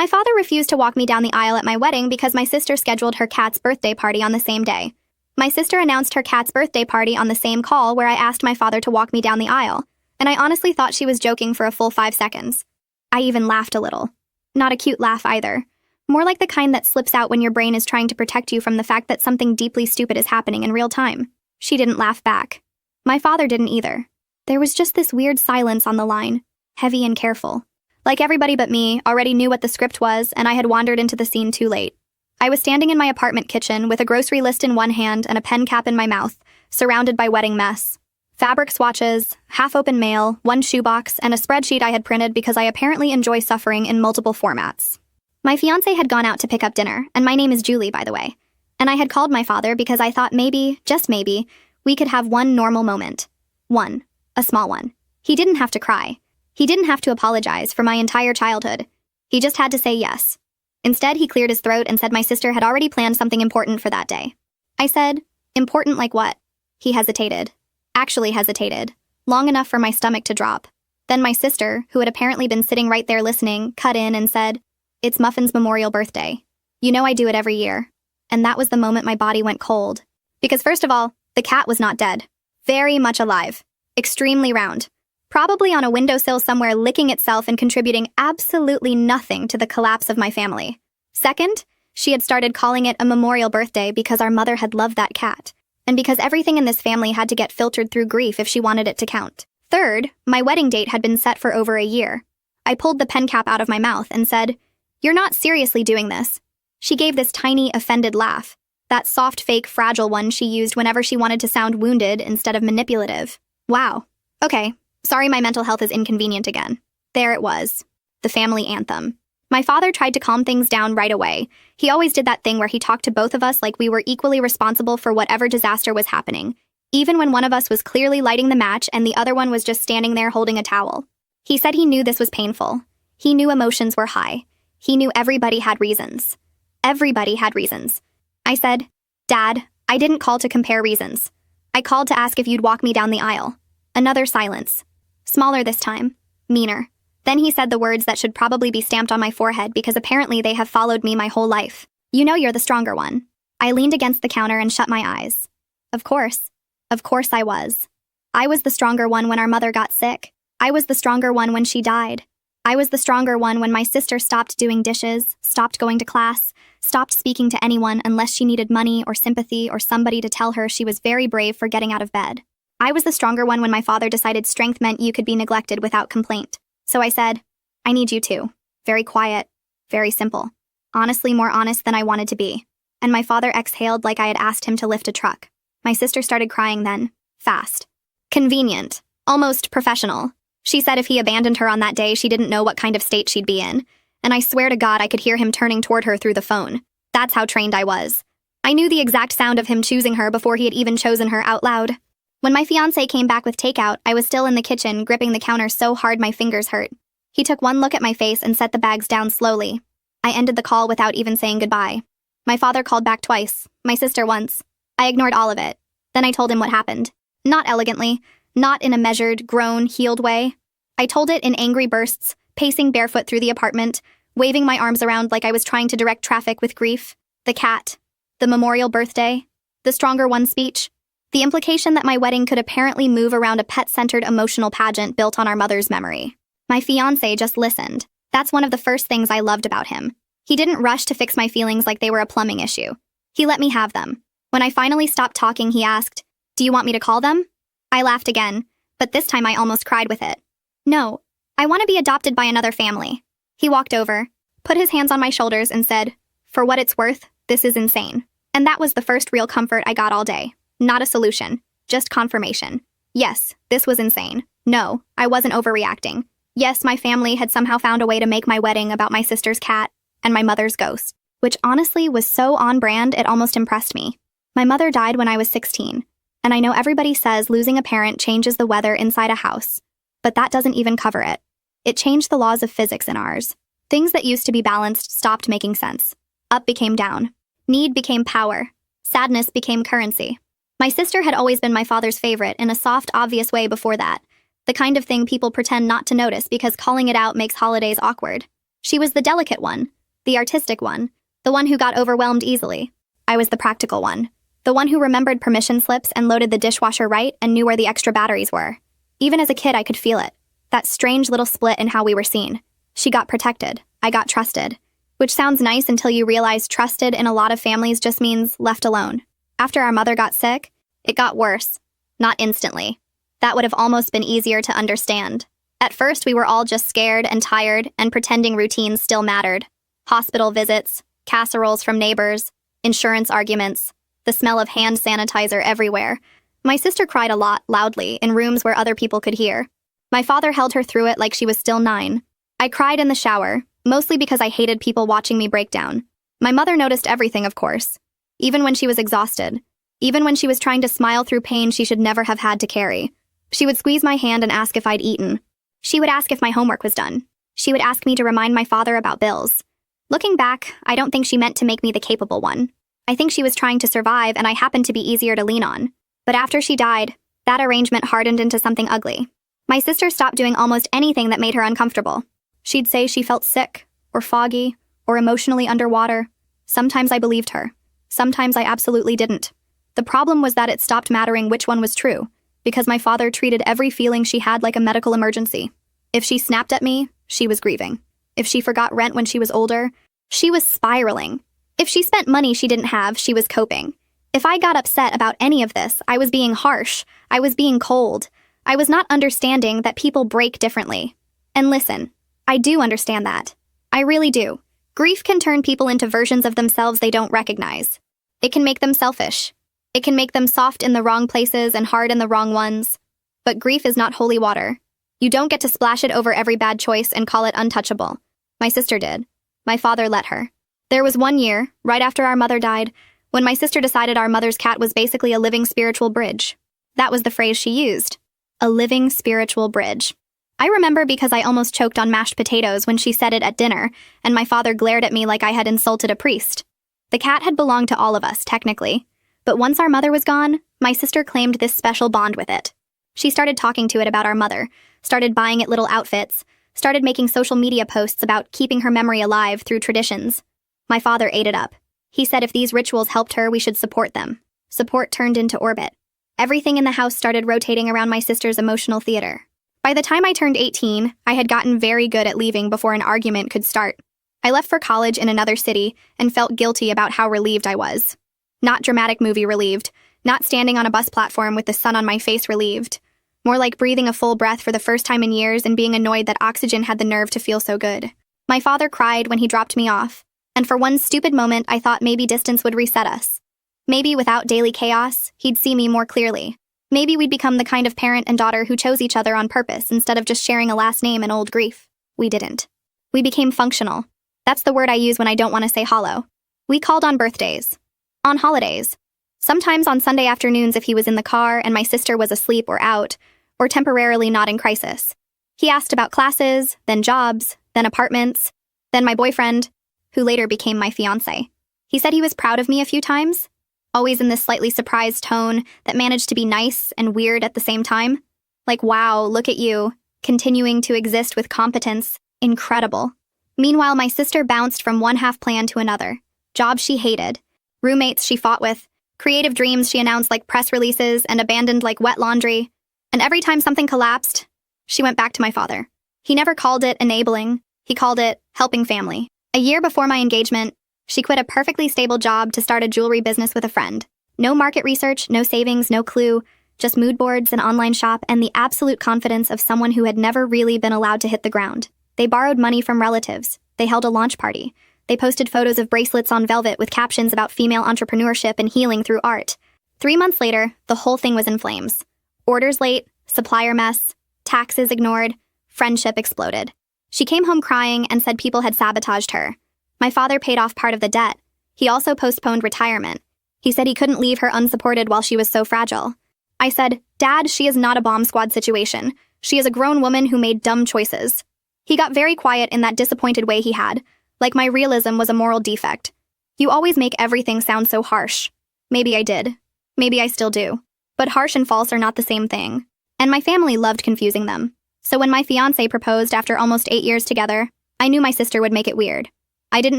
My father refused to walk me down the aisle at my wedding because my sister scheduled her cat's birthday party on the same day. My sister announced her cat's birthday party on the same call where I asked my father to walk me down the aisle, and I honestly thought she was joking for a full 5 seconds. I even laughed a little. Not a cute laugh either. More like the kind that slips out when your brain is trying to protect you from the fact that something deeply stupid is happening in real time. She didn't laugh back. My father didn't either. There was just this weird silence on the line, heavy and careful. Like everybody but me already knew what the script was, and I had wandered into the scene too late. I was standing in my apartment kitchen with a grocery list in one hand and a pen cap in my mouth, surrounded by wedding mess. Fabric swatches, half-open mail, one shoebox, and a spreadsheet I had printed because I apparently enjoy suffering in multiple formats. My fiancé had gone out to pick up dinner, and my name is Julie, by the way. And I had called my father because I thought maybe, just maybe, we could have one normal moment. One. A small one. He didn't have to cry. He didn't have to apologize for my entire childhood. He just had to say yes. Instead, he cleared his throat and said my sister had already planned something important for that day. I said, important like what? He hesitated. Actually hesitated. Long enough for my stomach to drop. Then my sister, who had apparently been sitting right there listening, cut in and said, it's Muffin's memorial birthday. You know I do it every year. And that was the moment my body went cold. Because first of all, the cat was not dead. Very much alive. Extremely round. Probably on a windowsill somewhere licking itself and contributing absolutely nothing to the collapse of my family. Second, she had started calling it a memorial birthday because our mother had loved that cat, and because everything in this family had to get filtered through grief if she wanted it to count. Third, my wedding date had been set for over a year. I pulled the pen cap out of my mouth and said, "You're not seriously doing this." She gave this tiny, offended laugh, that soft, fake, fragile one she used whenever she wanted to sound wounded instead of manipulative. Wow. Okay. Sorry my mental health is inconvenient again. There it was. The family anthem. My father tried to calm things down right away. He always did that thing where he talked to both of us like we were equally responsible for whatever disaster was happening, even when one of us was clearly lighting the match and the other one was just standing there holding a towel. He said he knew this was painful. He knew emotions were high. He knew everybody had reasons. Everybody had reasons. I said, "Dad, I didn't call to compare reasons. I called to ask if you'd walk me down the aisle." Another silence. Smaller this time. Meaner. Then he said the words that should probably be stamped on my forehead because apparently they have followed me my whole life. "You know you're the stronger one." I leaned against the counter and shut my eyes. Of course. Of course I was. I was the stronger one when our mother got sick. I was the stronger one when she died. I was the stronger one when my sister stopped doing dishes, stopped going to class, stopped speaking to anyone unless she needed money or sympathy or somebody to tell her she was very brave for getting out of bed. I was the stronger one when my father decided strength meant you could be neglected without complaint. So I said, "I need you too." Very quiet, very simple. Honestly, more honest than I wanted to be. And my father exhaled like I had asked him to lift a truck. My sister started crying then. Fast. Convenient. Almost professional. She said if he abandoned her on that day, she didn't know what kind of state she'd be in. And I swear to God I could hear him turning toward her through the phone. That's how trained I was. I knew the exact sound of him choosing her before he had even chosen her out loud. When my fiancé came back with takeout, I was still in the kitchen, gripping the counter so hard my fingers hurt. He took one look at my face and set the bags down slowly. I ended the call without even saying goodbye. My father called back twice, my sister once. I ignored all of it. Then I told him what happened. Not elegantly, not in a measured, grown, healed way. I told it in angry bursts, pacing barefoot through the apartment, waving my arms around like I was trying to direct traffic with grief. The cat. The memorial birthday. The stronger one speech. The implication that my wedding could apparently move around a pet-centered emotional pageant built on our mother's memory. My fiancé just listened. That's one of the first things I loved about him. He didn't rush to fix my feelings like they were a plumbing issue. He let me have them. When I finally stopped talking, he asked, "Do you want me to call them?" I laughed again, but this time I almost cried with it. "No, I want to be adopted by another family." He walked over, put his hands on my shoulders and said, "For what it's worth, this is insane." And that was the first real comfort I got all day. Not a solution, just confirmation. Yes, this was insane. No, I wasn't overreacting. Yes, my family had somehow found a way to make my wedding about my sister's cat and my mother's ghost, which honestly was so on brand it almost impressed me. My mother died when I was 16, and I know everybody says losing a parent changes the weather inside a house, but that doesn't even cover it. It changed the laws of physics in ours. Things that used to be balanced stopped making sense. Up became down. Need became power. Sadness became currency. My sister had always been my father's favorite in a soft, obvious way before that, the kind of thing people pretend not to notice because calling it out makes holidays awkward. She was the delicate one, the artistic one, the one who got overwhelmed easily. I was the practical one, the one who remembered permission slips and loaded the dishwasher right and knew where the extra batteries were. Even as a kid, I could feel it. That strange little split in how we were seen. She got protected. I got trusted. Which sounds nice until you realize trusted in a lot of families just means left alone. After our mother got sick, it got worse. Not instantly. That would have almost been easier to understand. At first, we were all just scared and tired and pretending routines still mattered. Hospital visits, casseroles from neighbors, insurance arguments, the smell of hand sanitizer everywhere. My sister cried a lot, loudly, in rooms where other people could hear. My father held her through it like she was still 9. I cried in the shower, mostly because I hated people watching me break down. My mother noticed everything, of course. Even when she was exhausted. Even when she was trying to smile through pain she should never have had to carry. She would squeeze my hand and ask if I'd eaten. She would ask if my homework was done. She would ask me to remind my father about bills. Looking back, I don't think she meant to make me the capable one. I think she was trying to survive and I happened to be easier to lean on. But after she died, that arrangement hardened into something ugly. My sister stopped doing almost anything that made her uncomfortable. She'd say she felt sick, or foggy, or emotionally underwater. Sometimes I believed her. Sometimes I absolutely didn't. The problem was that it stopped mattering which one was true, because my father treated every feeling she had like a medical emergency. If she snapped at me, she was grieving. If she forgot rent when she was older, she was spiraling. If she spent money she didn't have, she was coping. If I got upset about any of this, I was being harsh. I was being cold. I was not understanding that people break differently. And listen, I do understand that. I really do. Grief can turn people into versions of themselves they don't recognize. It can make them selfish. It can make them soft in the wrong places and hard in the wrong ones. But grief is not holy water. You don't get to splash it over every bad choice and call it untouchable. My sister did. My father let her. There was one year, right after our mother died, when my sister decided our mother's cat was basically a living spiritual bridge. That was the phrase she used. A living spiritual bridge. I remember because I almost choked on mashed potatoes when she said it at dinner, and my father glared at me like I had insulted a priest. The cat had belonged to all of us, technically. But once our mother was gone, my sister claimed this special bond with it. She started talking to it about our mother, started buying it little outfits, started making social media posts about keeping her memory alive through traditions. My father ate it up. He said if these rituals helped her, we should support them. Support turned into orbit. Everything in the house started rotating around my sister's emotional theater. By the time I turned 18, I had gotten very good at leaving before an argument could start. I left for college in another city and felt guilty about how relieved I was. Not dramatic movie relieved, not standing on a bus platform with the sun on my face relieved. More like breathing a full breath for the first time in years and being annoyed that oxygen had the nerve to feel so good. My father cried when he dropped me off, and for one stupid moment I thought maybe distance would reset us. Maybe without daily chaos, he'd see me more clearly. Maybe we'd become the kind of parent and daughter who chose each other on purpose instead of just sharing a last name and old grief. We didn't. We became functional. That's the word I use when I don't want to say hollow. We called on birthdays. On holidays. Sometimes on Sunday afternoons if he was in the car and my sister was asleep or out, or temporarily not in crisis. He asked about classes, then jobs, then apartments, then my boyfriend, who later became my fiancé. He said he was proud of me a few times, always in this slightly surprised tone that managed to be nice and weird at the same time. Like, wow, look at you, continuing to exist with competence. Incredible. Meanwhile, my sister bounced from one half plan to another. Jobs she hated, roommates she fought with, creative dreams she announced like press releases and abandoned like wet laundry. And every time something collapsed, she went back to my father. He never called it enabling. He called it helping family. A year before my engagement, she quit a perfectly stable job to start a jewelry business with a friend. No market research, no savings, no clue, just mood boards, an online shop, and the absolute confidence of someone who had never really been allowed to hit the ground. They borrowed money from relatives. They held a launch party. They posted photos of bracelets on velvet with captions about female entrepreneurship and healing through art. 3 months later, the whole thing was in flames. Orders late, supplier mess, taxes ignored, friendship exploded. She came home crying and said people had sabotaged her. My father paid off part of the debt. He also postponed retirement. He said he couldn't leave her unsupported while she was so fragile. I said, "Dad, she is not a bomb squad situation. She is a grown woman who made dumb choices." He got very quiet in that disappointed way he had, like my realism was a moral defect. You always make everything sound so harsh. Maybe I did. Maybe I still do. But harsh and false are not the same thing. And my family loved confusing them. So when my fiancé proposed after almost 8 years together, I knew my sister would make it weird. I didn't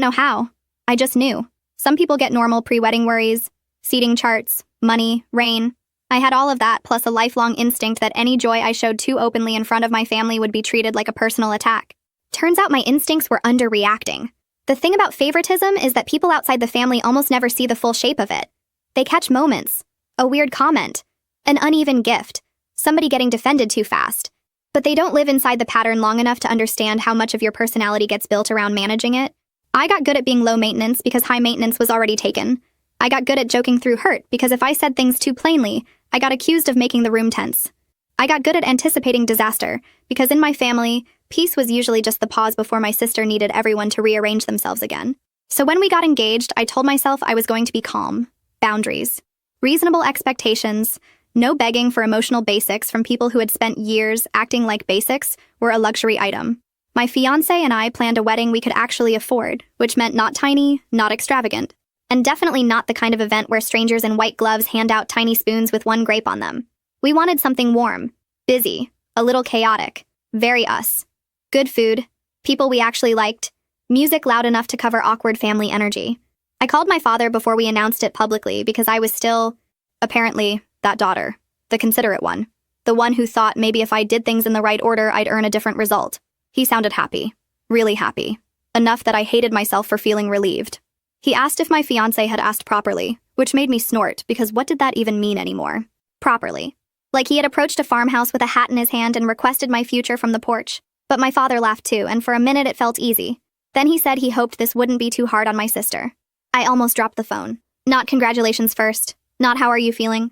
know how. I just knew. Some people get normal pre-wedding worries, seating charts, money, rain. I had all of that, plus a lifelong instinct that any joy I showed too openly in front of my family would be treated like a personal attack. Turns out my instincts were underreacting. The thing about favoritism is that people outside the family almost never see the full shape of it. They catch moments, a weird comment, an uneven gift, somebody getting defended too fast. But they don't live inside the pattern long enough to understand how much of your personality gets built around managing it. I got good at being low maintenance because high maintenance was already taken. I got good at joking through hurt because if I said things too plainly, I got accused of making the room tense. I got good at anticipating disaster because in my family, peace was usually just the pause before my sister needed everyone to rearrange themselves again. So when we got engaged, I told myself I was going to be calm. Boundaries. Reasonable expectations. No begging for emotional basics from people who had spent years acting like basics were a luxury item. My fiancé and I planned a wedding we could actually afford, which meant not tiny, not extravagant, and definitely not the kind of event where strangers in white gloves hand out tiny spoons with one grape on them. We wanted something warm, busy, a little chaotic, very us. Good food, people we actually liked, music loud enough to cover awkward family energy. I called my father before we announced it publicly because I was still, apparently, that daughter, the considerate one, the one who thought maybe if I did things in the right order, I'd earn a different result. He sounded happy, really happy, enough that I hated myself for feeling relieved. He asked if my fiancé had asked properly, which made me snort because what did that even mean anymore? Properly. Like he had approached a farmhouse with a hat in his hand and requested my future from the porch. But my father laughed too, and for a minute it felt easy. Then he said he hoped this wouldn't be too hard on my sister. I almost dropped the phone. Not congratulations first. Not how are you feeling.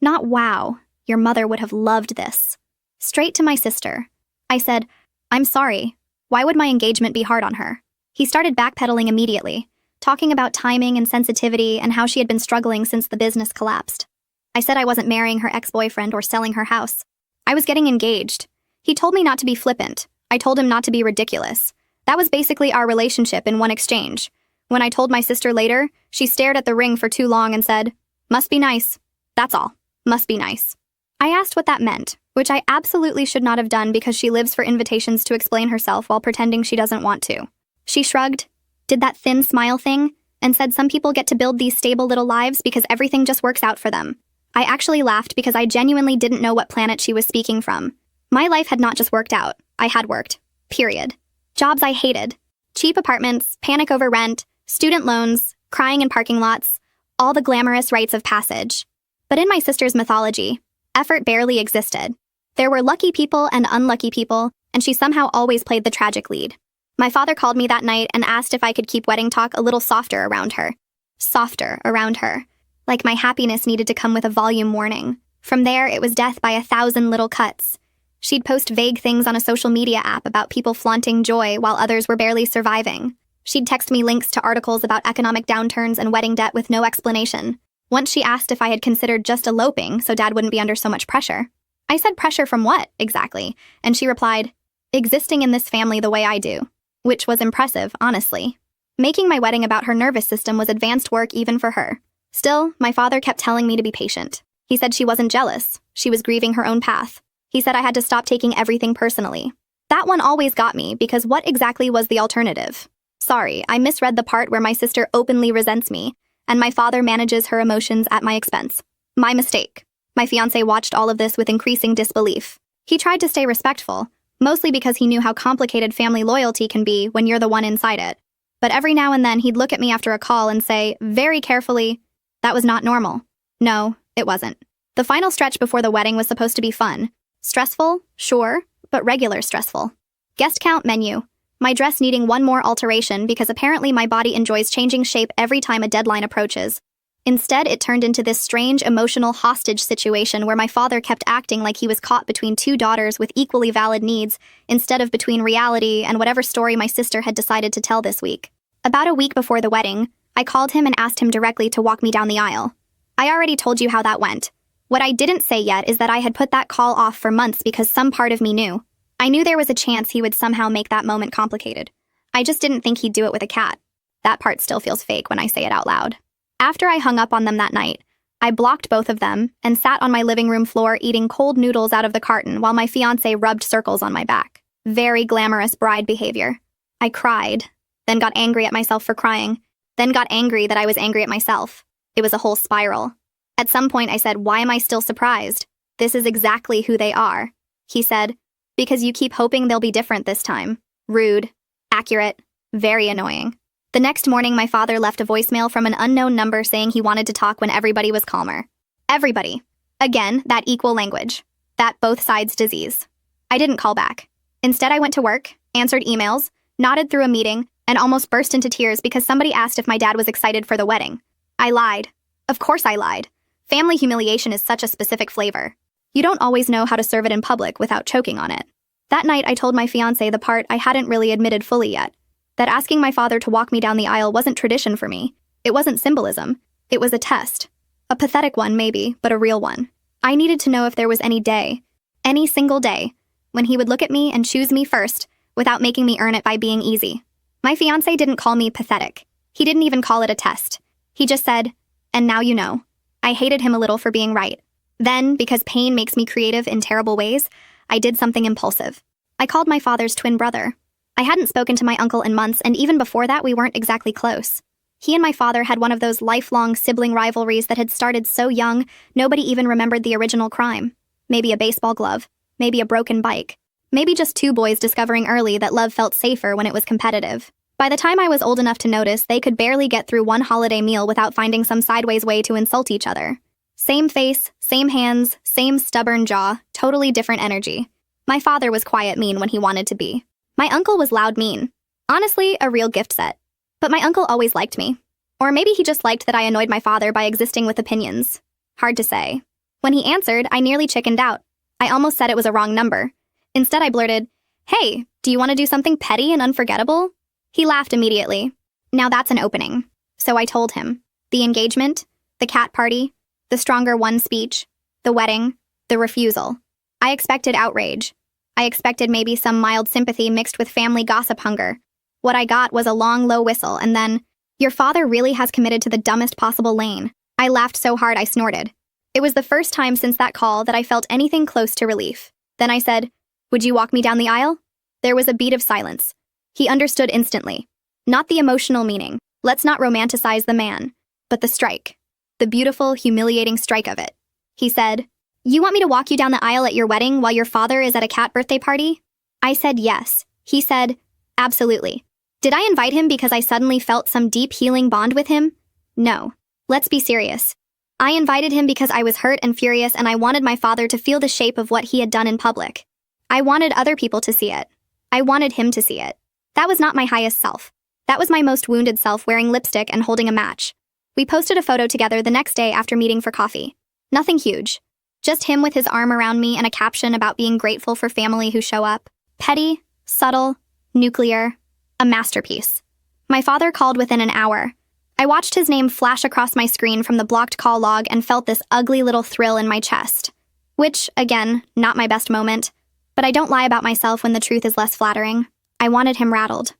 Not wow. Your mother would have loved this. Straight to my sister. I said, I'm sorry. Why would my engagement be hard on her? He started backpedaling immediately, talking about timing and sensitivity and how she had been struggling since the business collapsed. I said I wasn't marrying her ex-boyfriend or selling her house. I was getting engaged. He told me not to be flippant. I told him not to be ridiculous. That was basically our relationship in one exchange. When I told my sister later, she stared at the ring for too long and said, must be nice. That's all. Must be nice. I asked what that meant, which I absolutely should not have done because she lives for invitations to explain herself while pretending she doesn't want to. She shrugged, did that thin smile thing, and said some people get to build these stable little lives because everything just works out for them. I actually laughed because I genuinely didn't know what planet she was speaking from. My life had not just worked out, I had worked. Period. Jobs I hated. Cheap apartments, panic over rent, student loans, crying in parking lots, all the glamorous rites of passage. But in my sister's mythology, effort barely existed. There were lucky people and unlucky people, and she somehow always played the tragic lead. My father called me that night and asked if I could keep wedding talk a little softer around her. Softer around her. Like my happiness needed to come with a volume warning. From there, it was death by 1,000 little cuts. She'd post vague things on a social media app about people flaunting joy while others were barely surviving. She'd text me links to articles about economic downturns and wedding debt with no explanation. Once she asked if I had considered just eloping so Dad wouldn't be under so much pressure. I said pressure from what, exactly? And she replied, existing in this family the way I do. Which was impressive, honestly. Making my wedding about her nervous system was advanced work even for her. Still, my father kept telling me to be patient. He said she wasn't jealous. She was grieving her own path. He said I had to stop taking everything personally. That one always got me because what exactly was the alternative? Sorry, I misread the part where my sister openly resents me, and my father manages her emotions at my expense. My mistake. My fiancé watched all of this with increasing disbelief. He tried to stay respectful, mostly because he knew how complicated family loyalty can be when you're the one inside it. But every now and then he'd look at me after a call and say, very carefully, that was not normal. No, it wasn't. The final stretch before the wedding was supposed to be fun. Stressful, sure, but regular stressful. Guest count menu. My dress needing one more alteration because apparently my body enjoys changing shape every time a deadline approaches. Instead, it turned into this strange emotional hostage situation where my father kept acting like he was caught between two daughters with equally valid needs instead of between reality and whatever story my sister had decided to tell this week. About a week before the wedding, I called him and asked him directly to walk me down the aisle. I already told you how that went. What I didn't say yet is that I had put that call off for months because some part of me knew. I knew there was a chance he would somehow make that moment complicated. I just didn't think he'd do it with a cat. That part still feels fake when I say it out loud. After I hung up on them that night, I blocked both of them and sat on my living room floor eating cold noodles out of the carton while my fiancé rubbed circles on my back. Very glamorous bride behavior. I cried, then got angry at myself for crying, then got angry that I was angry at myself. It was a whole spiral. At some point I said, "Why am I still surprised? This is exactly who they are." He said, "Because you keep hoping they'll be different this time." Rude, accurate, very annoying. The next morning my father left a voicemail from an unknown number saying he wanted to talk when everybody was calmer. Everybody. Again, that equal language. That both sides disease. I didn't call back. Instead I went to work, answered emails, nodded through a meeting, and almost burst into tears because somebody asked if my dad was excited for the wedding. I lied. Of course I lied. Family humiliation is such a specific flavor. You don't always know how to serve it in public without choking on it. That night I told my fiancé the part I hadn't really admitted fully yet. That asking my father to walk me down the aisle wasn't tradition for me. It wasn't symbolism. It was a test. A pathetic one maybe, but a real one. I needed to know if there was any day, any single day, when he would look at me and choose me first without making me earn it by being easy. My fiancé didn't call me pathetic. He didn't even call it a test. He just said, "And now you know." I hated him a little for being right. Then, because pain makes me creative in terrible ways, I did something impulsive. I called my father's twin brother. I hadn't spoken to my uncle in months, and even before that we weren't exactly close. He and my father had one of those lifelong sibling rivalries that had started so young, nobody even remembered the original crime. Maybe a baseball glove. Maybe a broken bike. Maybe just two boys discovering early that love felt safer when it was competitive. By the time I was old enough to notice, they could barely get through one holiday meal without finding some sideways way to insult each other. Same face, same hands, same stubborn jaw, totally different energy. My father was quiet mean when he wanted to be. My uncle was loud mean. Honestly, a real gift set. But my uncle always liked me. Or maybe he just liked that I annoyed my father by existing with opinions. Hard to say. When he answered, I nearly chickened out. I almost said it was a wrong number. Instead, I blurted, "Hey, do you want to do something petty and unforgettable?" He laughed immediately. Now that's an opening. So I told him. The engagement, the cat party, the stronger one speech, the wedding, the refusal. I expected outrage. I expected maybe some mild sympathy mixed with family gossip hunger. What I got was a long, low whistle, and then, "Your father really has committed to the dumbest possible lane." I laughed so hard I snorted. It was the first time since that call that I felt anything close to relief. Then I said, "Would you walk me down the aisle?" There was a beat of silence. He understood instantly. Not the emotional meaning. Let's not romanticize the man. But the strike. The beautiful, humiliating strike of it. He said, "You want me to walk you down the aisle at your wedding while your father is at a cat birthday party?" I said yes. He said, "Absolutely." Did I invite him because I suddenly felt some deep healing bond with him? No. Let's be serious. I invited him because I was hurt and furious and I wanted my father to feel the shape of what he had done in public. I wanted other people to see it. I wanted him to see it. That was not my highest self. That was my most wounded self wearing lipstick and holding a match. We posted a photo together the next day after meeting for coffee. Nothing huge. Just him with his arm around me and a caption about being grateful for family who show up. Petty, subtle, nuclear, a masterpiece. My father called within an hour. I watched his name flash across my screen from the blocked call log and felt this ugly little thrill in my chest. Which, again, not my best moment. But I don't lie about myself when the truth is less flattering. I wanted him rattled.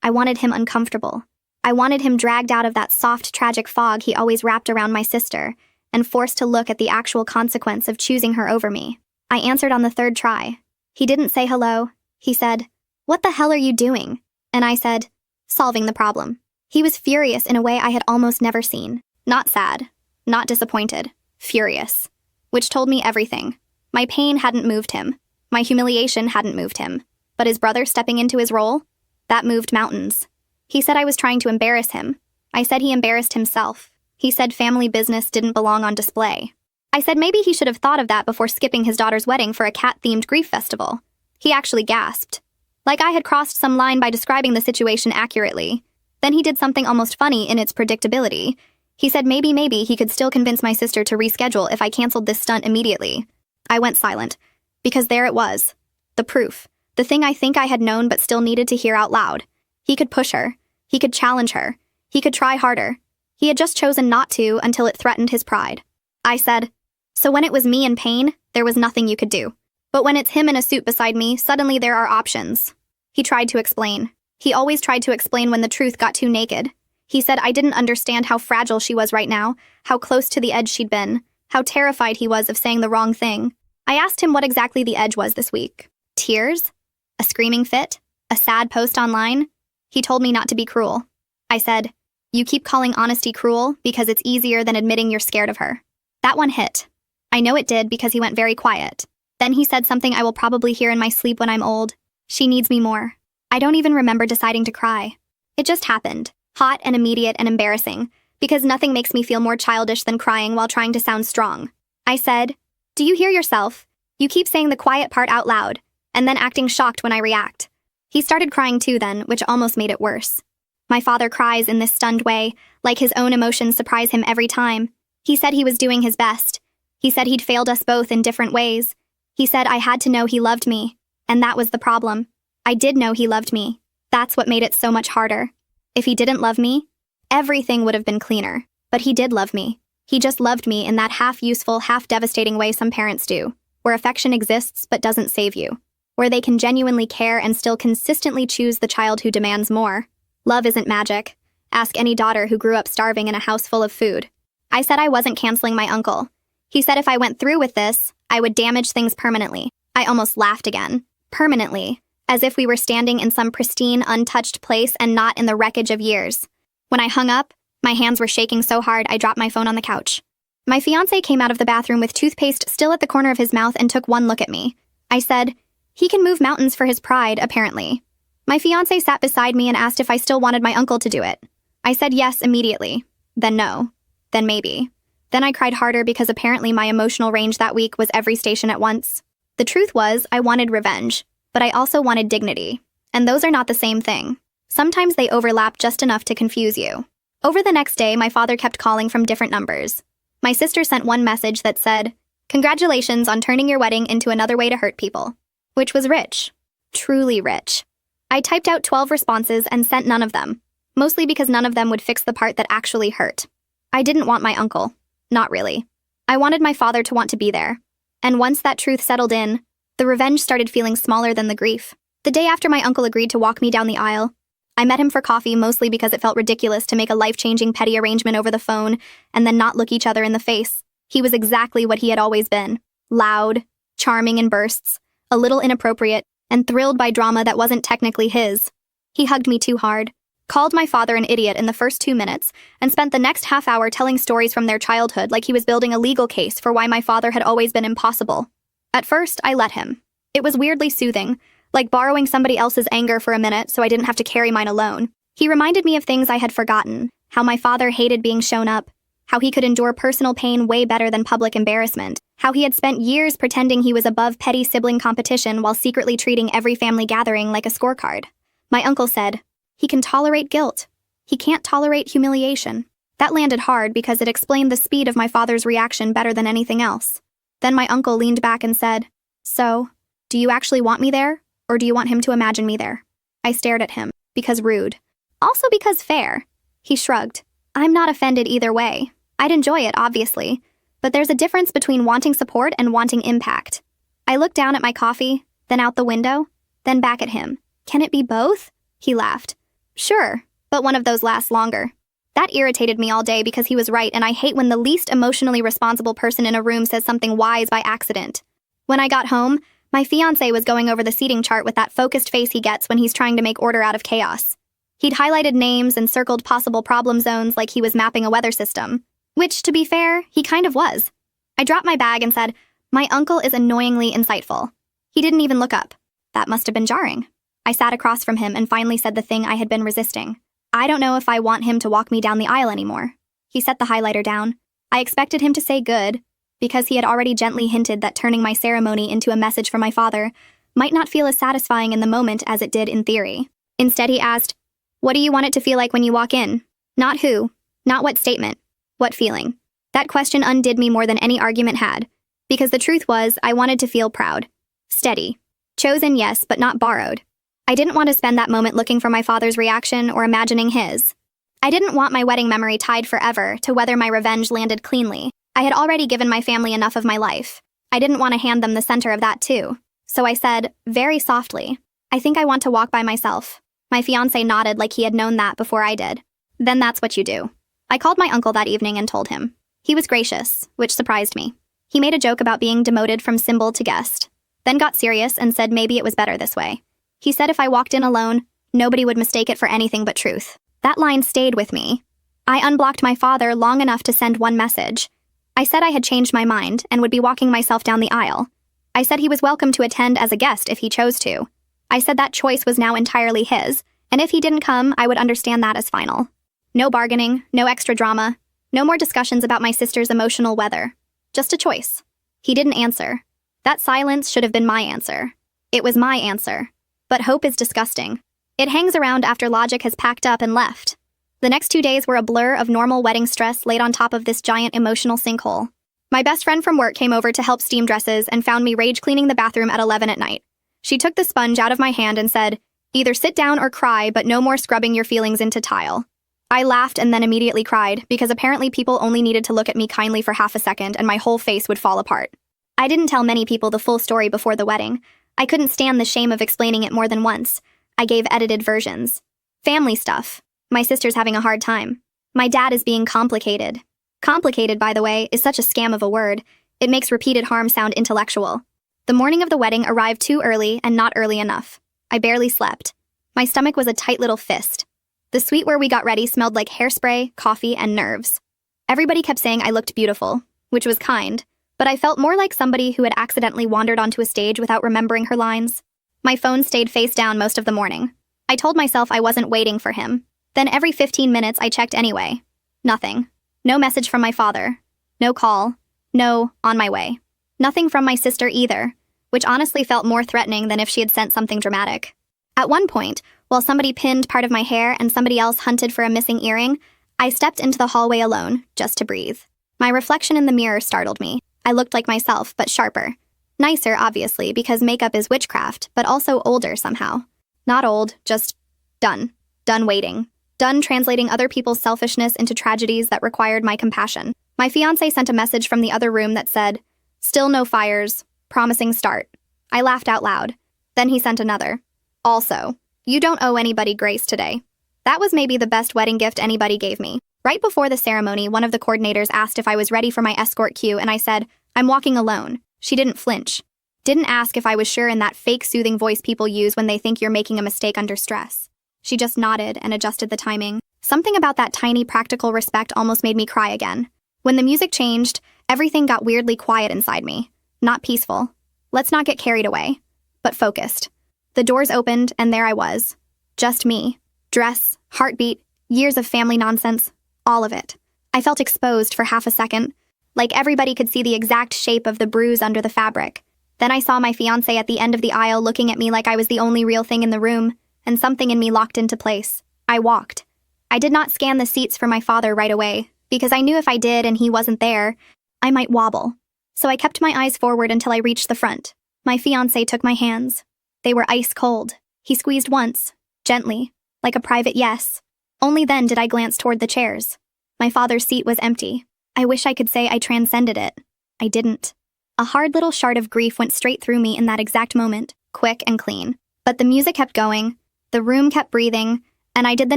I wanted him uncomfortable. I wanted him dragged out of that soft, tragic fog he always wrapped around my sister, and forced to look at the actual consequence of choosing her over me. I answered on the third try. He didn't say hello. He said, "What the hell are you doing?" And I said, "Solving the problem." He was furious in a way I had almost never seen. Not sad, not disappointed, furious. Which told me everything. My pain hadn't moved him. My humiliation hadn't moved him. But his brother stepping into his role? That moved mountains. He said I was trying to embarrass him. I said he embarrassed himself. He said family business didn't belong on display. I said maybe he should have thought of that before skipping his daughter's wedding for a cat-themed grief festival. He actually gasped. Like I had crossed some line by describing the situation accurately. Then he did something almost funny in its predictability. He said maybe he could still convince my sister to reschedule if I canceled this stunt immediately. I went silent. Because there it was. The proof. The thing I think I had known but still needed to hear out loud. He could push her. He could challenge her. He could try harder. He had just chosen not to until it threatened his pride. I said, "So when it was me in pain, there was nothing you could do. But when it's him in a suit beside me, suddenly there are options." He tried to explain. He always tried to explain when the truth got too naked. He said I didn't understand how fragile she was right now, how close to the edge she'd been, how terrified he was of saying the wrong thing. I asked him what exactly the edge was this week. Tears? A screaming fit? A sad post online? He told me not to be cruel. I said, "You keep calling honesty cruel because it's easier than admitting you're scared of her." That one hit. I know it did because he went very quiet. Then he said something I will probably hear in my sleep when I'm old. She needs me more. I don't even remember deciding to cry. It just happened. Hot and immediate and embarrassing, because nothing makes me feel more childish than crying while trying to sound strong. I said, "Do you hear yourself? You keep saying the quiet part out loud, and then acting shocked when I react." He started crying too then, which almost made it worse. My father cries in this stunned way, like his own emotions surprise him every time. He said he was doing his best. He said he'd failed us both in different ways. He said I had to know he loved me, and that was the problem. I did know he loved me. That's what made it so much harder. If he didn't love me, everything would have been cleaner. But he did love me. He just loved me in that half-useful, half-devastating way some parents do, where affection exists but doesn't save you, where they can genuinely care and still consistently choose the child who demands more. Love isn't magic. Ask any daughter who grew up starving in a house full of food. I said I wasn't canceling my uncle. He said if I went through with this, I would damage things permanently. I almost laughed again. Permanently. As if we were standing in some pristine, untouched place and not in the wreckage of years. When I hung up, my hands were shaking so hard I dropped my phone on the couch. My fiancé came out of the bathroom with toothpaste still at the corner of his mouth and took one look at me. I said, "He can move mountains for his pride, apparently." My fiancé sat beside me and asked if I still wanted my uncle to do it. I said yes immediately. Then no. Then maybe. Then I cried harder because apparently my emotional range that week was every station at once. The truth was, I wanted revenge, but I also wanted dignity. And those are not the same thing. Sometimes they overlap just enough to confuse you. Over the next day, my father kept calling from different numbers. My sister sent one message that said, "Congratulations on turning your wedding into another way to hurt people," which was rich. Truly rich. I typed out 12 responses and sent none of them, mostly because none of them would fix the part that actually hurt. I didn't want my uncle. Not really. I wanted my father to want to be there. And once that truth settled in, the revenge started feeling smaller than the grief. The day after my uncle agreed to walk me down the aisle, I met him for coffee mostly because it felt ridiculous to make a life-changing petty arrangement over the phone and then not look each other in the face. He was exactly what he had always been. Loud, charming in bursts, a little inappropriate, and thrilled by drama that wasn't technically his. He hugged me too hard, called my father an idiot in the first 2 minutes, and spent the next half hour telling stories from their childhood like he was building a legal case for why my father had always been impossible. At first, I let him. It was weirdly soothing, like borrowing somebody else's anger for a minute so I didn't have to carry mine alone. He reminded me of things I had forgotten, how my father hated being shown up, how he could endure personal pain way better than public embarrassment, how he had spent years pretending he was above petty sibling competition while secretly treating every family gathering like a scorecard. My uncle said, "He can tolerate guilt. He can't tolerate humiliation." That landed hard because it explained the speed of my father's reaction better than anything else. Then my uncle leaned back and said, "So, do you actually want me there, or do you want him to imagine me there?" I stared at him, because rude. Also because fair. He shrugged. "I'm not offended either way. I'd enjoy it, obviously, but there's a difference between wanting support and wanting impact." I looked down at my coffee, then out the window, then back at him. "Can it be both?" He laughed. "Sure, but one of those lasts longer." That irritated me all day because he was right, and I hate when the least emotionally responsible person in a room says something wise by accident. When I got home, my fiancé was going over the seating chart with that focused face he gets when he's trying to make order out of chaos. He'd highlighted names and circled possible problem zones like he was mapping a weather system. Which, to be fair, he kind of was. I dropped my bag and said, "My uncle is annoyingly insightful." He didn't even look up. That must have been jarring. I sat across from him and finally said the thing I had been resisting. "I don't know if I want him to walk me down the aisle anymore." He set the highlighter down. I expected him to say good, because he had already gently hinted that turning my ceremony into a message from my father might not feel as satisfying in the moment as it did in theory. Instead, he asked, "What do you want it to feel like when you walk in? Not who, not what statement, what feeling?" That question undid me more than any argument had, because the truth was I wanted to feel proud. Steady. Chosen, yes, but not borrowed. I didn't want to spend that moment looking for my father's reaction or imagining his. I didn't want my wedding memory tied forever to whether my revenge landed cleanly. I had already given my family enough of my life. I didn't want to hand them the center of that too. So I said, very softly, "I think I want to walk by myself." My fiancé nodded like he had known that before I did. "Then that's what you do." I called my uncle that evening and told him. He was gracious, which surprised me. He made a joke about being demoted from symbol to guest, then got serious and said maybe it was better this way. He said if I walked in alone, nobody would mistake it for anything but truth. That line stayed with me. I unblocked my father long enough to send one message. I said I had changed my mind and would be walking myself down the aisle. I said he was welcome to attend as a guest if he chose to. I said that choice was now entirely his, and if he didn't come, I would understand that as final. No bargaining, no extra drama, no more discussions about my sister's emotional weather. Just a choice. He didn't answer. That silence should have been my answer. It was my answer. But hope is disgusting. It hangs around after logic has packed up and left. The next 2 days were a blur of normal wedding stress laid on top of this giant emotional sinkhole. My best friend from work came over to help steam dresses and found me rage cleaning the bathroom at 11 at night. She took the sponge out of my hand and said, "Either sit down or cry, but no more scrubbing your feelings into tile." I laughed and then immediately cried, because apparently people only needed to look at me kindly for half a second and my whole face would fall apart. I didn't tell many people the full story before the wedding. I couldn't stand the shame of explaining it more than once. I gave edited versions. Family stuff. My sister's having a hard time. My dad is being complicated. Complicated, by the way, is such a scam of a word. It makes repeated harm sound intellectual. The morning of the wedding arrived too early and not early enough. I barely slept. My stomach was a tight little fist. The suite where we got ready smelled like hairspray, coffee, and nerves. Everybody kept saying I looked beautiful, which was kind, but I felt more like somebody who had accidentally wandered onto a stage without remembering her lines. My phone stayed face down most of the morning. I told myself I wasn't waiting for him. Then every 15 minutes I checked anyway. Nothing. No message from my father. No call. No, on my way. Nothing from my sister either, which honestly felt more threatening than if she had sent something dramatic. At one point, while somebody pinned part of my hair and somebody else hunted for a missing earring, I stepped into the hallway alone, just to breathe. My reflection in the mirror startled me. I looked like myself, but sharper. Nicer, obviously, because makeup is witchcraft, but also older somehow. Not old, just done. Done waiting. Done translating other people's selfishness into tragedies that required my compassion. My fiancé sent a message from the other room that said, "Still no fires. Promising start." I laughed out loud. Then he sent another. "Also, you don't owe anybody grace today." That was maybe the best wedding gift anybody gave me. Right before the ceremony, one of the coordinators asked if I was ready for my escort queue, and I said, "I'm walking alone." She didn't flinch. Didn't ask if I was sure in that fake soothing voice people use when they think you're making a mistake under stress. She just nodded and adjusted the timing. Something about that tiny practical respect almost made me cry again. When the music changed, everything got weirdly quiet inside me. Not peaceful. Let's not get carried away. But focused. The doors opened, and there I was. Just me. Dress, heartbeat, years of family nonsense. All of it. I felt exposed for half a second. Like everybody could see the exact shape of the bruise under the fabric. Then I saw my fiancé at the end of the aisle looking at me like I was the only real thing in the room, and something in me locked into place. I walked. I did not scan the seats for my father right away, because I knew if I did and he wasn't there, I might wobble. So I kept my eyes forward until I reached the front. My fiancé took my hands. They were ice cold. He squeezed once, gently, like a private yes. Only then did I glance toward the chairs. My father's seat was empty. I wish I could say I transcended it. I didn't. A hard little shard of grief went straight through me in that exact moment, quick and clean. But the music kept going, the room kept breathing, and I did the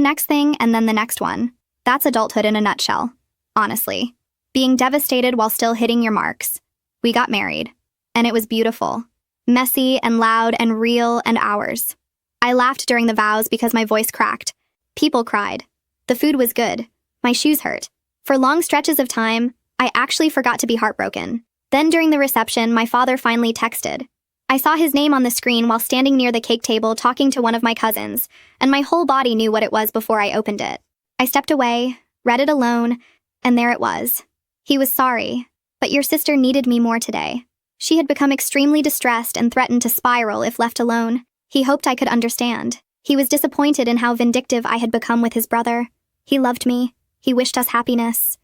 next thing and then the next one. That's adulthood in a nutshell, honestly. Being devastated while still hitting your marks. We got married, and it was beautiful. Messy and loud and real and ours. I laughed during the vows because my voice cracked. People cried. The food was good. My shoes hurt. For long stretches of time, I actually forgot to be heartbroken. Then during the reception, my father finally texted. I saw his name on the screen while standing near the cake table talking to one of my cousins, and my whole body knew what it was before I opened it. I stepped away, read it alone, and there it was. He was sorry, but your sister needed me more today. She had become extremely distressed and threatened to spiral if left alone. He hoped I could understand. He was disappointed in how vindictive I had become with his brother. He loved me. He wished us happiness.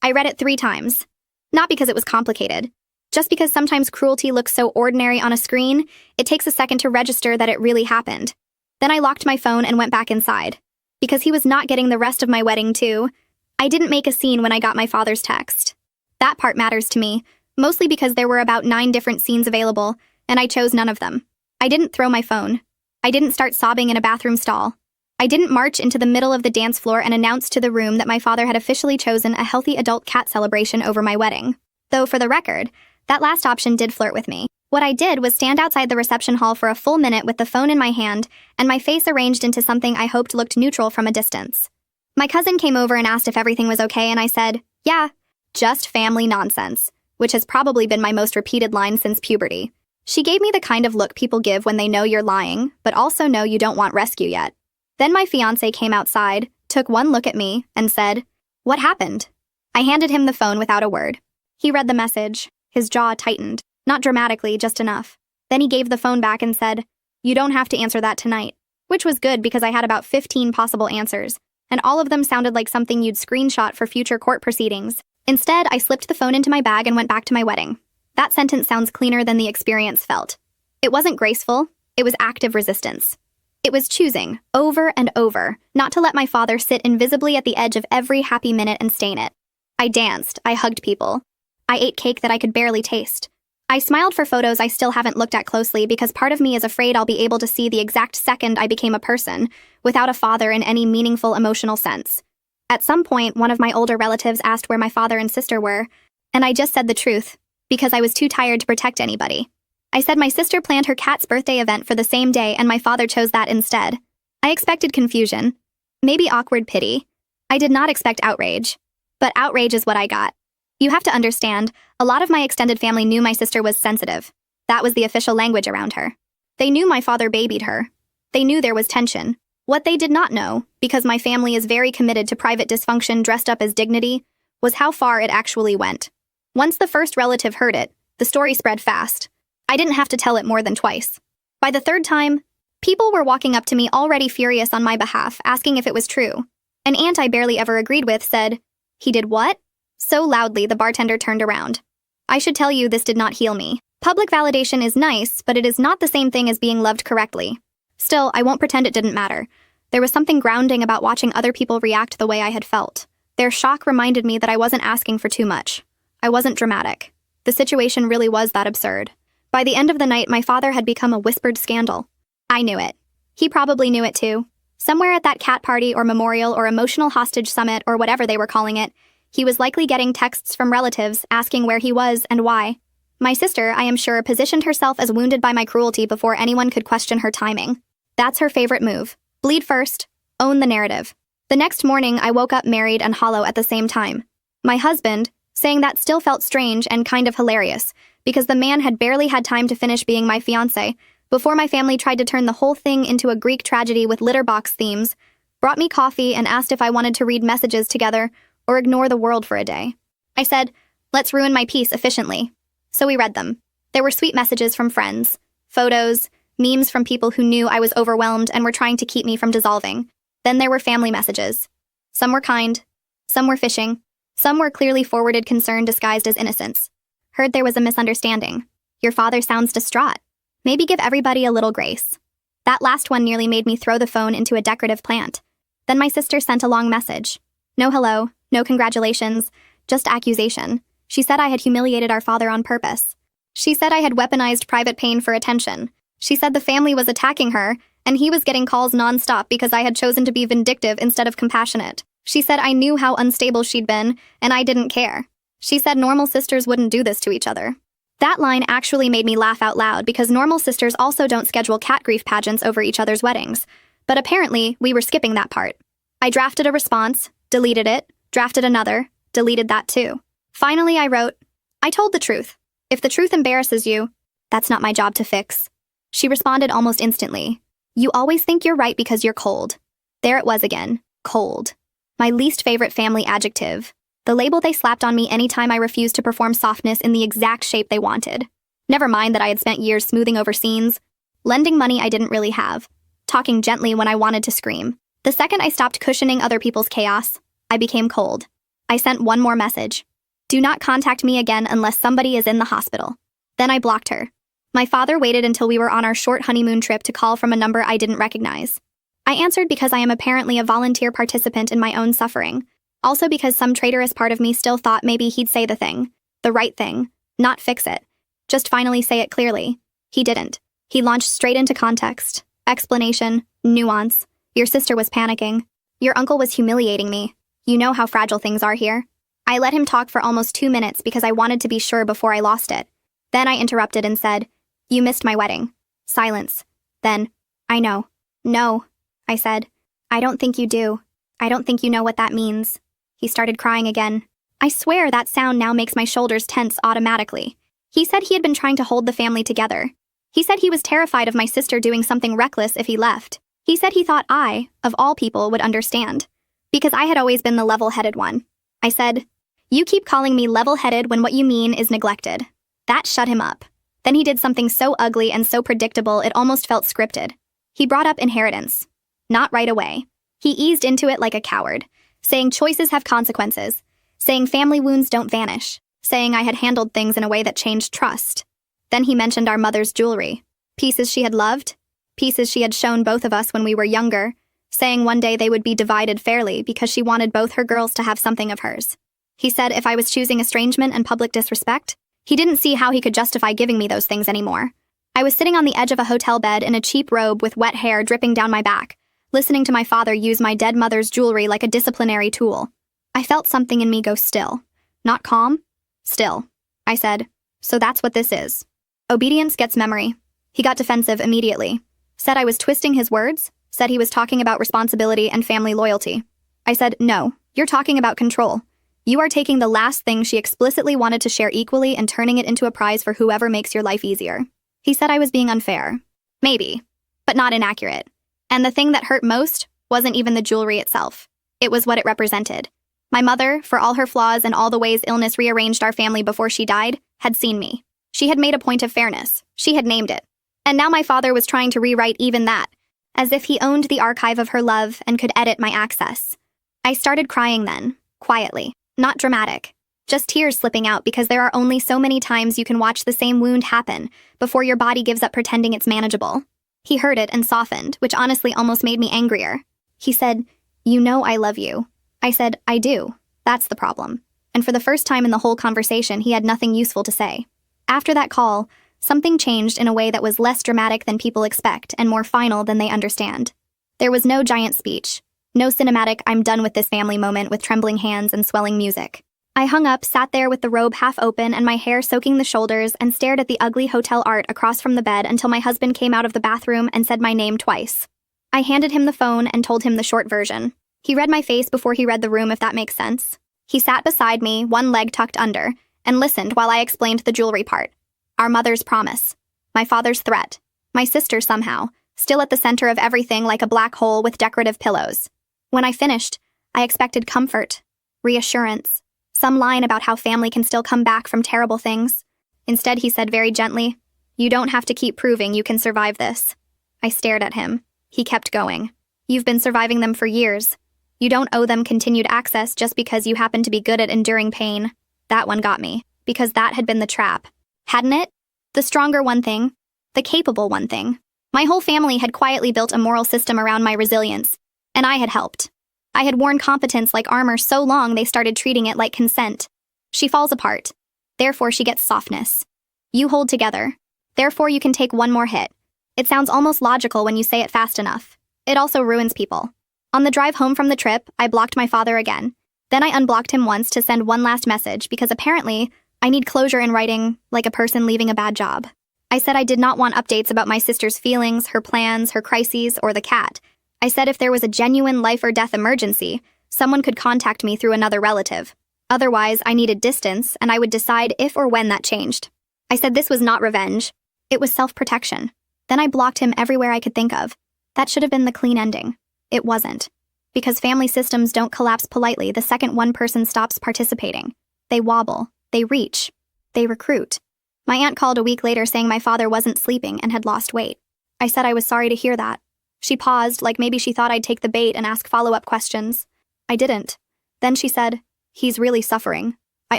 I read it 3 times. Not because it was complicated. Just because sometimes cruelty looks so ordinary on a screen, it takes a second to register that it really happened. Then I locked my phone and went back inside. Because he was not getting the rest of my wedding too. I didn't make a scene when I got my father's text. That part matters to me, mostly because there were about 9 different scenes available, and I chose none of them. I didn't throw my phone. I didn't start sobbing in a bathroom stall. I didn't march into the middle of the dance floor and announce to the room that my father had officially chosen a healthy adult cat celebration over my wedding. Though, for the record, that last option did flirt with me. What I did was stand outside the reception hall for a full minute with the phone in my hand and my face arranged into something I hoped looked neutral from a distance. My cousin came over and asked if everything was okay, and I said, "Yeah, just family nonsense," which has probably been my most repeated line since puberty. She gave me the kind of look people give when they know you're lying, but also know you don't want rescue yet. Then my fiancé came outside, took one look at me, and said, "What happened?" I handed him the phone without a word. He read the message. His jaw tightened. Not dramatically, just enough. Then he gave the phone back and said, "You don't have to answer that tonight," which was good because I had about 15 possible answers, and all of them sounded like something you'd screenshot for future court proceedings. Instead, I slipped the phone into my bag and went back to my wedding. That sentence sounds cleaner than the experience felt. It wasn't graceful, it was active resistance. It was choosing, over and over, not to let my father sit invisibly at the edge of every happy minute and stain it. I danced, I hugged people. I ate cake that I could barely taste. I smiled for photos I still haven't looked at closely because part of me is afraid I'll be able to see the exact second I became a person, without a father in any meaningful emotional sense. At some point, one of my older relatives asked where my father and sister were, and I just said the truth, because I was too tired to protect anybody. I said my sister planned her cat's birthday event for the same day and my father chose that instead. I expected confusion, maybe awkward pity. I did not expect outrage. But outrage is what I got. You have to understand, a lot of my extended family knew my sister was sensitive. That was the official language around her. They knew my father babied her. They knew there was tension. What they did not know, because my family is very committed to private dysfunction dressed up as dignity, was how far it actually went. Once the first relative heard it, the story spread fast. I didn't have to tell it more than twice. By the third time, people were walking up to me already furious on my behalf, asking if it was true. An aunt I barely ever agreed with said, "He did what?" So loudly the bartender turned around. I should tell you this did not heal me. Public validation is nice, but it is not the same thing as being loved correctly. Still, I won't pretend it didn't matter. There was something grounding about watching other people react the way I had felt. Their shock reminded me that I wasn't asking for too much. I wasn't dramatic. The situation really was that absurd. By the end of the night, my father had become a whispered scandal. I knew it. He probably knew it too. Somewhere at that cat party or memorial or emotional hostage summit or whatever they were calling it, he was likely getting texts from relatives asking where he was and why. My sister, I am sure, positioned herself as wounded by my cruelty before anyone could question her timing. That's her favorite move. Bleed first, own the narrative. The next morning, I woke up married and hollow at the same time. My husband, saying that still felt strange and kind of hilarious, because the man had barely had time to finish being my fiancé before my family tried to turn the whole thing into a Greek tragedy with litter box themes, brought me coffee and asked if I wanted to read messages together or ignore the world for a day. I said, "Let's ruin my peace efficiently." So we read them. There were sweet messages from friends, photos, memes from people who knew I was overwhelmed and were trying to keep me from dissolving. Then there were family messages. Some were kind, some were fishing, some were clearly forwarded concern disguised as innocence. Heard there was a misunderstanding. Your father sounds distraught. Maybe give everybody a little grace. That last one nearly made me throw the phone into a decorative plant. Then my sister sent a long message. No hello, no congratulations, just accusation. She said I had humiliated our father on purpose. She said I had weaponized private pain for attention. She said the family was attacking her, and he was getting calls nonstop because I had chosen to be vindictive instead of compassionate. She said I knew how unstable she'd been, and I didn't care. She said normal sisters wouldn't do this to each other. That line actually made me laugh out loud because normal sisters also don't schedule cat grief pageants over each other's weddings. But apparently, we were skipping that part. I drafted a response, deleted it, drafted another, deleted that too. Finally, I wrote, "I told the truth. If the truth embarrasses you, that's not my job to fix." She responded almost instantly. "You always think you're right because you're cold." There it was again, cold. My least favorite family adjective. The label they slapped on me anytime I refused to perform softness in the exact shape they wanted. Never mind that I had spent years smoothing over scenes, lending money I didn't really have, talking gently when I wanted to scream. The second I stopped cushioning other people's chaos, I became cold. I sent one more message. "Do not contact me again unless somebody is in the hospital." Then I blocked her. My father waited until we were on our short honeymoon trip to call from a number I didn't recognize. I answered because I am apparently a volunteer participant in my own suffering. Also because some traitorous part of me still thought maybe he'd say the right thing, not fix it. Just finally say it clearly. He didn't. He launched straight into context, explanation, nuance. Your sister was panicking. Your uncle was humiliating me. You know how fragile things are here. I let him talk for almost 2 minutes because I wanted to be sure before I lost it. Then I interrupted and said, You missed my wedding. Silence. Then, I know. No, I said. I don't think you do. I don't think you know what that means. He started crying again. I swear that sound now makes my shoulders tense automatically. He said he had been trying to hold the family together. He said he was terrified of my sister doing something reckless if he left. He said he thought I, of all people, would understand. Because I had always been the level-headed one. I said, "You keep calling me level-headed when what you mean is neglected." That shut him up. Then he did something so ugly and so predictable it almost felt scripted. He brought up inheritance. Not right away. He eased into it like a coward, saying choices have consequences, saying family wounds don't vanish, saying I had handled things in a way that changed trust. Then he mentioned our mother's jewelry, pieces she had loved, pieces she had shown both of us when we were younger, saying one day they would be divided fairly because she wanted both her girls to have something of hers. He said if I was choosing estrangement and public disrespect, he didn't see how he could justify giving me those things anymore. I was sitting on the edge of a hotel bed in a cheap robe with wet hair dripping down my back, listening to my father use my dead mother's jewelry like a disciplinary tool. I felt something in me go still. Not calm, still. I said, "So that's what this is." Obedience gets memory. He got defensive immediately. Said I was twisting his words, said he was talking about responsibility and family loyalty. I said, "No, you're talking about control. You are taking the last thing she explicitly wanted to share equally and turning it into a prize for whoever makes your life easier." He said I was being unfair. Maybe, but not inaccurate. And the thing that hurt most wasn't even the jewelry itself. It was what it represented. My mother, for all her flaws and all the ways illness rearranged our family before she died, had seen me. She had made a point of fairness. She had named it. And now my father was trying to rewrite even that, as if he owned the archive of her love and could edit my access. I started crying then, quietly, not dramatic. Just tears slipping out because there are only so many times you can watch the same wound happen before your body gives up pretending it's manageable. He heard it and softened, which honestly almost made me angrier. He said, "You know I love you." I said, "I do. That's the problem." And for the first time in the whole conversation, he had nothing useful to say. After that call, something changed in a way that was less dramatic than people expect and more final than they understand. There was no giant speech, no cinematic "I'm done with this family" moment with trembling hands and swelling music. I hung up, sat there with the robe half open and my hair soaking the shoulders, and stared at the ugly hotel art across from the bed until my husband came out of the bathroom and said my name twice. I handed him the phone and told him the short version. He read my face before he read the room, if that makes sense. He sat beside me, one leg tucked under, and listened while I explained the jewelry part. Our mother's promise. My father's threat. My sister somehow, still at the center of everything like a black hole with decorative pillows. When I finished, I expected comfort, reassurance, some line about how family can still come back from terrible things. Instead, he said very gently, "You don't have to keep proving you can survive this." I stared at him. He kept going. "You've been surviving them for years. You don't owe them continued access just because you happen to be good at enduring pain." That one got me, because that had been the trap. Hadn't it? The stronger one thing. The capable one thing. My whole family had quietly built a moral system around my resilience, and I had helped. I had worn competence like armor so long they started treating it like consent. She falls apart. Therefore she gets softness. You hold together. Therefore you can take one more hit. It sounds almost logical when you say it fast enough. It also ruins people. On the drive home from the trip, I blocked my father again. Then I unblocked him once to send one last message because apparently I need closure in writing, like a person leaving a bad job. I said I did not want updates about my sister's feelings, her plans, her crises, or the cat. I said if there was a genuine life or death emergency, someone could contact me through another relative. Otherwise, I needed distance, and I would decide if or when that changed. I said this was not revenge. It was self-protection. Then I blocked him everywhere I could think of. That should have been the clean ending. It wasn't. Because family systems don't collapse politely the second one person stops participating. They wobble. They reach. They recruit. My aunt called a week later saying my father wasn't sleeping and had lost weight. I said I was sorry to hear that. She paused, like maybe she thought I'd take the bait and ask follow-up questions. I didn't. Then she said, "He's really suffering." I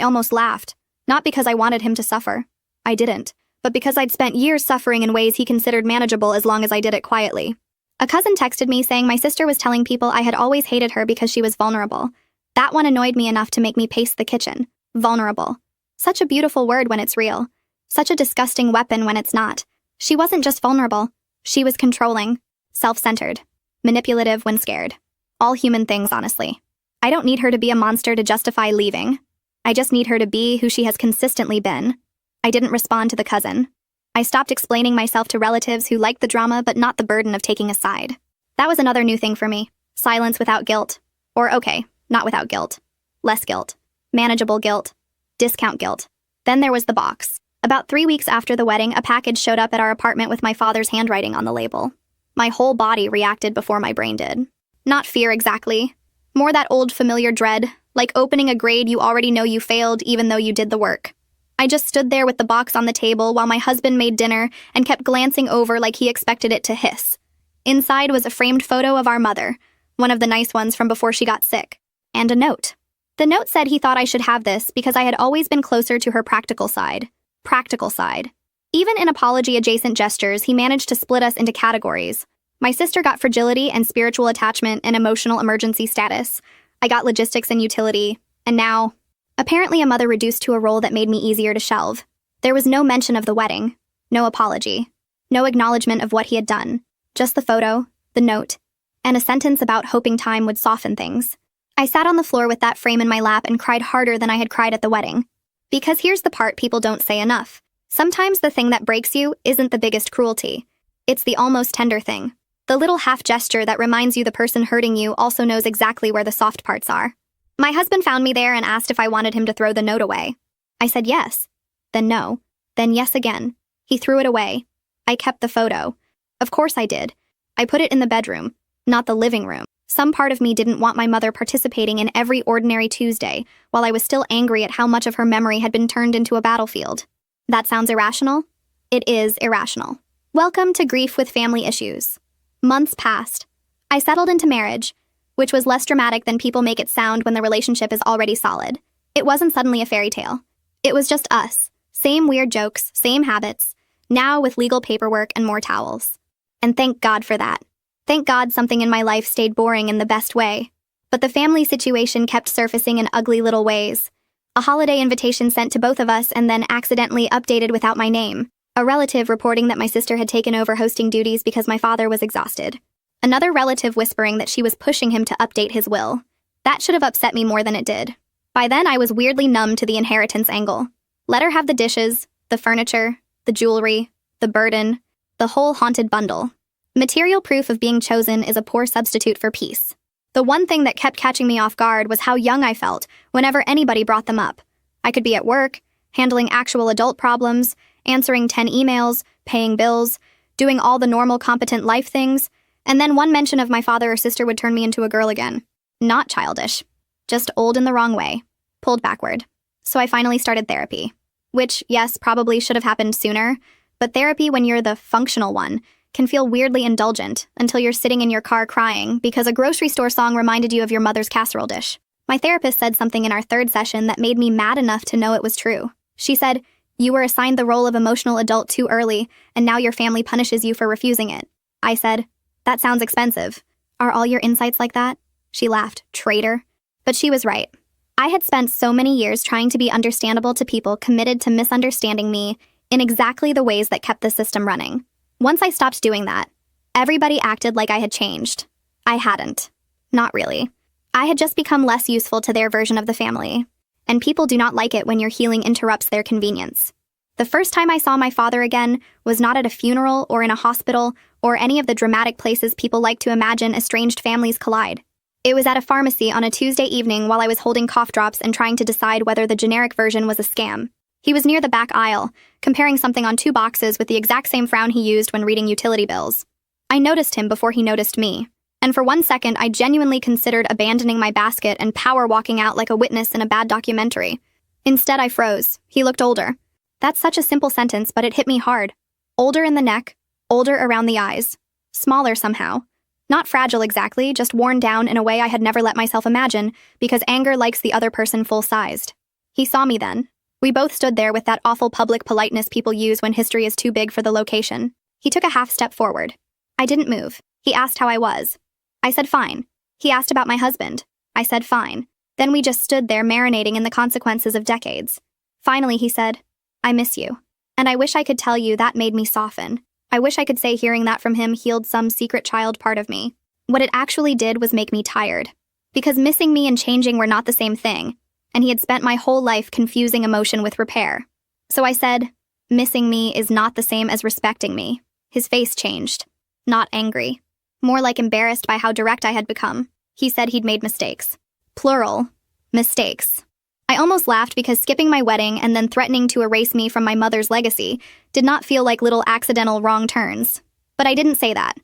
almost laughed. Not because I wanted him to suffer. I didn't. But because I'd spent years suffering in ways he considered manageable as long as I did it quietly. A cousin texted me saying my sister was telling people I had always hated her because she was vulnerable. That one annoyed me enough to make me pace the kitchen. Vulnerable. Such a beautiful word when it's real. Such a disgusting weapon when it's not. She wasn't just vulnerable. She was controlling. Self-centered. Manipulative when scared. All human things, honestly. I don't need her to be a monster to justify leaving. I just need her to be who she has consistently been. I didn't respond to the cousin. I stopped explaining myself to relatives who liked the drama but not the burden of taking a side. That was another new thing for me. Silence without guilt. Or okay, not without guilt. Less guilt. Manageable guilt. Discount guilt. Then there was the box. About 3 weeks after the wedding, a package showed up at our apartment with my father's handwriting on the label. My whole body reacted before my brain did. Not fear exactly. More that old familiar dread, like opening a grade you already know you failed even though you did the work. I just stood there with the box on the table while my husband made dinner and kept glancing over like he expected it to hiss. Inside was a framed photo of our mother, one of the nice ones from before she got sick, and a note. The note said he thought I should have this because I had always been closer to her practical side. Practical side. Even in apology-adjacent gestures, he managed to split us into categories. My sister got fragility and spiritual attachment and emotional emergency status. I got logistics and utility. And now, apparently a mother reduced to a role that made me easier to shelve. There was no mention of the wedding. No apology. No acknowledgement of what he had done. Just the photo, the note, and a sentence about hoping time would soften things. I sat on the floor with that frame in my lap and cried harder than I had cried at the wedding. Because here's the part people don't say enough. Sometimes the thing that breaks you isn't the biggest cruelty. It's the almost tender thing. The little half gesture that reminds you the person hurting you also knows exactly where the soft parts are. My husband found me there and asked if I wanted him to throw the note away. I said yes. Then no. Then yes again. He threw it away. I kept the photo. Of course I did. I put it in the bedroom, not the living room. Some part of me didn't want my mother participating in every ordinary Tuesday, while I was still angry at how much of her memory had been turned into a battlefield. That sounds irrational? It is irrational. Welcome to Grief with Family Issues. Months passed. I settled into marriage, which was less dramatic than people make it sound when the relationship is already solid. It wasn't suddenly a fairy tale. It was just us. Same weird jokes, same habits, now with legal paperwork and more towels. And thank God for that. Thank God something in my life stayed boring in the best way. But the family situation kept surfacing in ugly little ways. A holiday invitation sent to both of us and then accidentally updated without my name. A relative reporting that my sister had taken over hosting duties because my father was exhausted. Another relative whispering that she was pushing him to update his will. That should have upset me more than it did. By then, I was weirdly numb to the inheritance angle. Let her have the dishes, the furniture, the jewelry, the burden, the whole haunted bundle. Material proof of being chosen is a poor substitute for peace. The one thing that kept catching me off guard was how young I felt whenever anybody brought them up. I could be at work, handling actual adult problems, answering 10 emails, paying bills, doing all the normal competent life things, and then one mention of my father or sister would turn me into a girl again. Not childish. Just old in the wrong way. Pulled backward. So I finally started therapy. Which, yes, probably should have happened sooner, but therapy when you're the functional one can feel weirdly indulgent until you're sitting in your car crying because a grocery store song reminded you of your mother's casserole dish. My therapist said something in our third session that made me mad enough to know it was true. She said, "You were assigned the role of emotional adult too early, and now your family punishes you for refusing it." I said, "That sounds expensive. Are all your insights like that?" She laughed, traitor. But she was right. I had spent so many years trying to be understandable to people committed to misunderstanding me in exactly the ways that kept the system running. Once I stopped doing that, everybody acted like I had changed. I hadn't. Not really. I had just become less useful to their version of the family. And people do not like it when your healing interrupts their convenience. The first time I saw my father again was not at a funeral or in a hospital or any of the dramatic places people like to imagine estranged families collide. It was at a pharmacy on a Tuesday evening while I was holding cough drops and trying to decide whether the generic version was a scam. He was near the back aisle, comparing something on 2 boxes with the exact same frown he used when reading utility bills. I noticed him before he noticed me, and for 1 second I genuinely considered abandoning my basket and power walking out like a witness in a bad documentary. Instead, I froze. He looked older. That's such a simple sentence, but it hit me hard. Older in the neck, older around the eyes. Smaller somehow. Not fragile exactly, just worn down in a way I had never let myself imagine, because anger likes the other person full-sized. He saw me then. We both stood there with that awful public politeness people use when history is too big for the location. He took a half step forward. I didn't move. He asked how I was. I said fine. He asked about my husband. I said fine. Then we just stood there marinating in the consequences of decades. Finally, he said, "I miss you." And I wish I could tell you that made me soften. I wish I could say hearing that from him healed some secret child part of me. What it actually did was make me tired. Because missing me and changing were not the same thing, and he had spent my whole life confusing emotion with repair. So I said, Missing me is not the same as respecting me. His face changed. Not angry. More like embarrassed by how direct I had become. He said he'd made mistakes. Plural. Mistakes. I almost laughed because skipping my wedding and then threatening to erase me from my mother's legacy did not feel like little accidental wrong turns. But I didn't say that.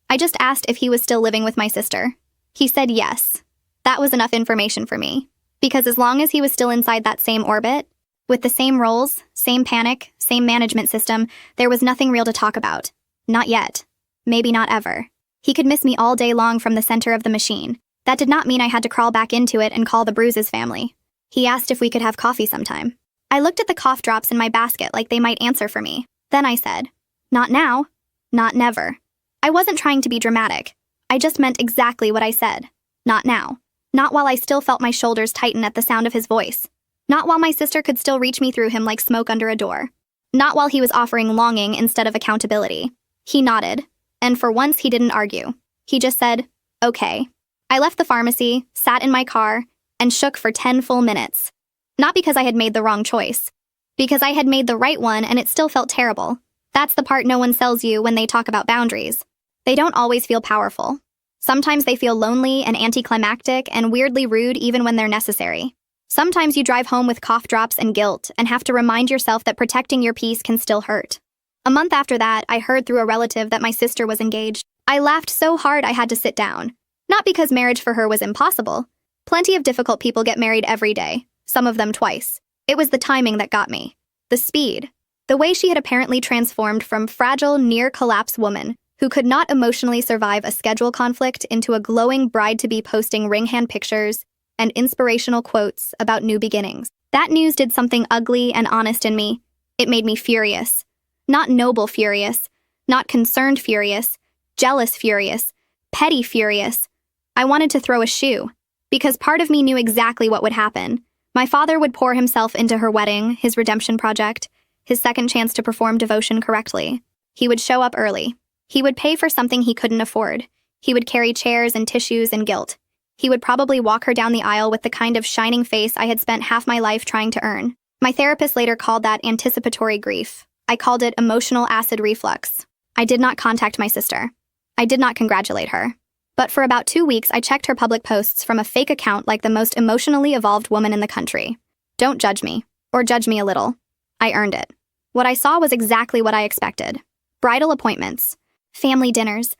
I just asked if he was still living with my sister. He said yes. That was enough information for me. Because as long as he was still inside that same orbit, with the same roles, same panic, same management system, there was nothing real to talk about. Not yet. Maybe not ever. He could miss me all day long from the center of the machine. That did not mean I had to crawl back into it and call the Bruises family. He asked if we could have coffee sometime. I looked at the cough drops in my basket like they might answer for me. Then I said, not now. Not never. I wasn't trying to be dramatic. I just meant exactly what I said. Not now. Not while I still felt my shoulders tighten at the sound of his voice. Not while my sister could still reach me through him like smoke under a door. Not while he was offering longing instead of accountability. He nodded, and for once he didn't argue. He just said, okay. I left the pharmacy, sat in my car, and shook for 10 full minutes. Not because I had made the wrong choice. Because I had made the right one and it still felt terrible. That's the part no one sells you when they talk about boundaries. They don't always feel powerful. Sometimes they feel lonely and anticlimactic and weirdly rude even when they're necessary. Sometimes you drive home with cough drops and guilt and have to remind yourself that protecting your peace can still hurt. A month after that, I heard through a relative that my sister was engaged. I laughed so hard I had to sit down. Not because marriage for her was impossible. Plenty of difficult people get married every day, some of them twice. It was the timing that got me. The speed. The way she had apparently transformed from fragile, near-collapse woman who could not emotionally survive a schedule conflict into a glowing bride-to-be posting ring hand pictures and inspirational quotes about new beginnings. That news did something ugly and honest in me. It made me furious. Not noble furious, not concerned furious, jealous furious, petty furious. I wanted to throw a shoe, because part of me knew exactly what would happen. My father would pour himself into her wedding, his redemption project, his second chance to perform devotion correctly. He would show up early. He would pay for something he couldn't afford. He would carry chairs and tissues and guilt. He would probably walk her down the aisle with the kind of shining face I had spent half my life trying to earn. My therapist later called that anticipatory grief. I called it emotional acid reflux. I did not contact my sister. I did not congratulate her. But for about 2 weeks, I checked her public posts from a fake account like the most emotionally evolved woman in the country. Don't judge me. Or judge me a little. I earned it. What I saw was exactly what I expected. Bridal appointments. Family dinners.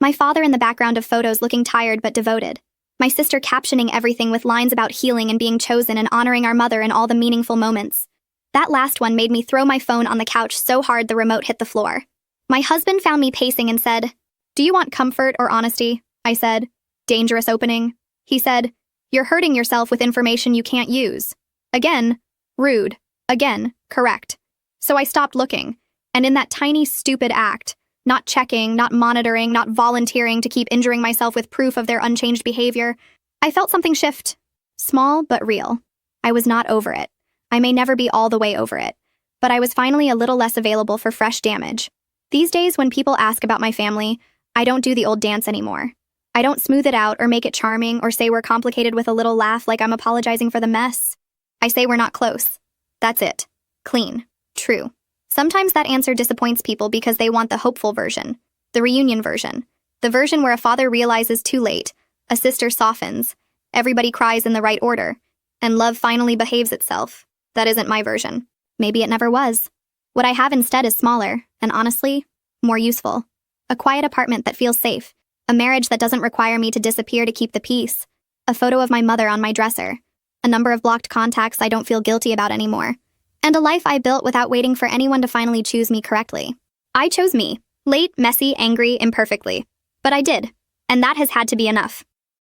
My father in the background of photos looking tired but devoted. My sister captioning everything with lines about healing and being chosen and honoring our mother in all the meaningful moments. That last one made me throw my phone on the couch so hard the remote hit the floor. My husband found me pacing and said, "Do you want comfort or honesty?" I said, "Dangerous opening." He said, "You're hurting yourself with information you can't use." Again, rude. Again, correct. So I stopped looking, and in that tiny, stupid act, not checking, not monitoring, not volunteering to keep injuring myself with proof of their unchanged behavior, I felt something shift. Small, but real. I was not over it. I may never be all the way over it, but I was finally a little less available for fresh damage. These days, when people ask about my family, I don't do the old dance anymore. I don't smooth it out or make it charming or say we're complicated with a little laugh like I'm apologizing for the mess. I say we're not close. That's it. Clean. True. Sometimes that answer disappoints people because they want the hopeful version, the reunion version, the version where a father realizes too late, a sister softens, everybody cries in the right order, and love finally behaves itself. That isn't my version. Maybe it never was. What I have instead is smaller, and honestly, more useful. A quiet apartment that feels safe, a marriage that doesn't require me to disappear to keep the peace, a photo of my mother on my dresser, a number of blocked contacts I don't feel guilty about anymore, and a life I built without waiting for anyone to finally choose me correctly. I chose me. Late, messy, angry, imperfectly. But I did. And that has had to be enough.